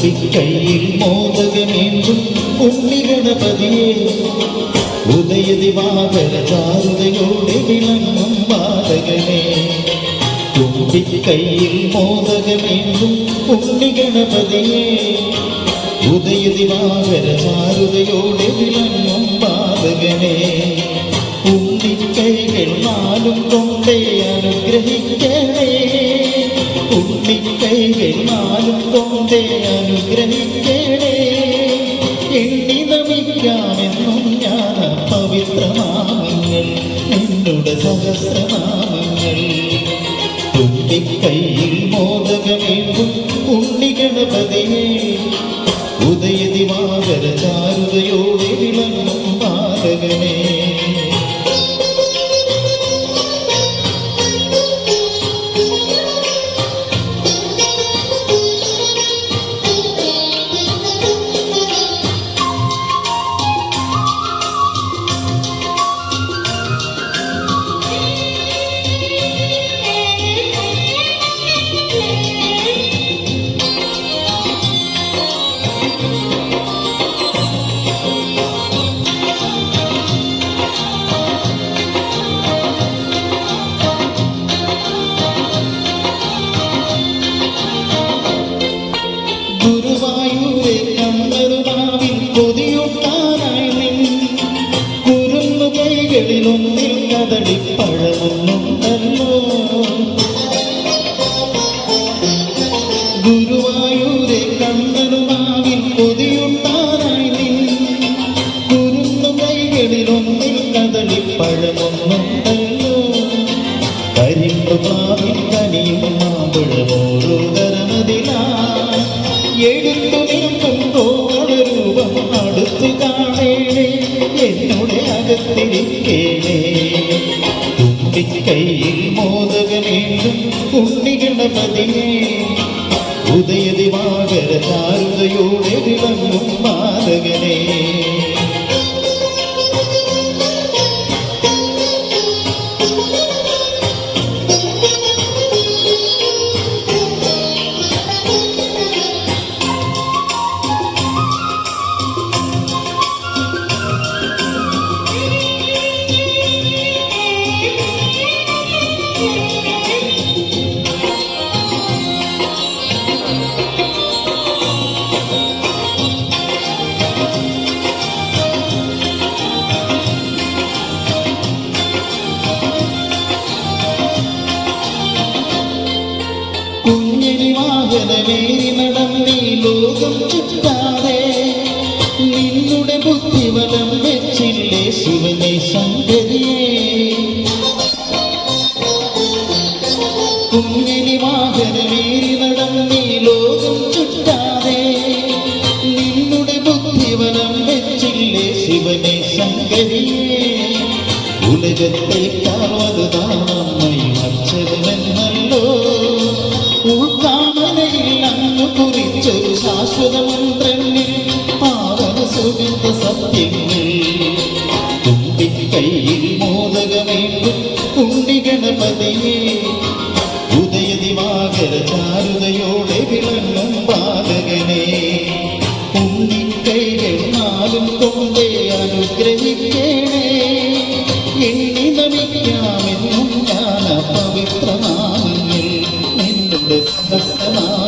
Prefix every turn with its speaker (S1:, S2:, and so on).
S1: തുമ്പിക്കൈയിൽ മോദകമേന്തും ഉണ്ണിഗണപതിയെ ഉദയദിവാകര ചാരുതയോടെ വിളങ്ങും ബാലകനെ തുമ്പിക്കൈയിൽ മോദകമേന്തും ഉണ്ണിഗണപതിയെ ഉദയദിവാകര ചാരുതയോടെ വിളങ്ങും ബാലകനെ ഉണ്ണിക്കൈകൾ നാലും കൊണ്ടേ അനുഗ്രഹിക്കണേ ഉണ്ണിക്കൈകൾ നാലും കൊണ്ടേ അനുഗ്രഹിക്കണേ എണ്ണി നമിക്കാമെന്നും ഞാൻ പവിത്രനാമങ്ങൾ നിന്നുടെ സഹസ്രനാമങ്ങൾ തുമ്പിക്കൈയിൽ മോദകമേന്തും ഉണ്ണിഗണപതിയെ ഉദയദിവാകര ചാരുതയോടെ വിളങ്ങും ബാലകനെ ഗുരുവായൂരെ കണ്ണറുനാവിൽ കൊതിയൊട്ടാനായി നിൻ കുരുന്നു കൈകളിലൊന്നിൽ കദളിപ്പഴമൊന്നുണ്ടല്ലോ ഗുരുവായൂരെ കണ്ണറുനാവിൽ കൊതിയൊട്ടാനായി നിൻ കുരുന്നു കൈകളിലൊന്നിൽ കദളിപ്പഴമൊന്നുണ്ടല്ലോ കരിമ്പ് പ്ലാവിൽ കനിയും മാമ്പഴമോരോ കരമതിലാ എടുത്തു നിൽക്കും കോളരൂപം അടുത്തു കാണേണേ എന്നോട് അകത്തിരിക്കേണേ തുമ്പിക്കൈയിൽ മോദകമേന്തും ഉണ്ണിഗണപതിയെ ഉദയദിവാകര ചാരുതയോടെ വിളങ്ങും ബാലകനെ കുഞ്ഞിനി വാഹനമേറി നടന്നീ ലോകം ചുറ്റാതെ നിന്നുടെ ബുദ്ധിബലം വെച്ചില്ലേ ശിവനെ ശങ്കരിയെ കുഞ്ഞിനി വാഹനമേറി നടന്നീ ലോകം ചുറ്റാതെ നിന്നുടെ ബുദ്ധിബലം വെച്ചില്ലേ ശിവനെ ശങ്കരിയെ ഉലകത്തേക്കാൾ വലുതാണമ്മയും അച്ഛനെന്നല്ലോ ഉൾക്കാമനയിൽ അങ്ങ് കുറിച്ചൊരു ശാശ്വത മന്ത്രങ്ങൾ പാവന സുഗന്ധ സത്യങ്ങൾ തുമ്പിക്കൈയിൽ മോദകമേന്തും ഉണ്ണിഗണപതിയെ ഉദയദിവാകര ചാരുതയോടെ വിളങ്ങും ബാലകനെ ഉണ്ണിക്കൈകൾ നാലും കൊണ്ടേ അനുഗ്രഹിക്കണേ എണ്ണി നമിക്കാമെന്നും ഞാൻ പവിത്രനാമങ്ങൾ നിന്നുടെ സഹസ്രനാമങ്ങൾ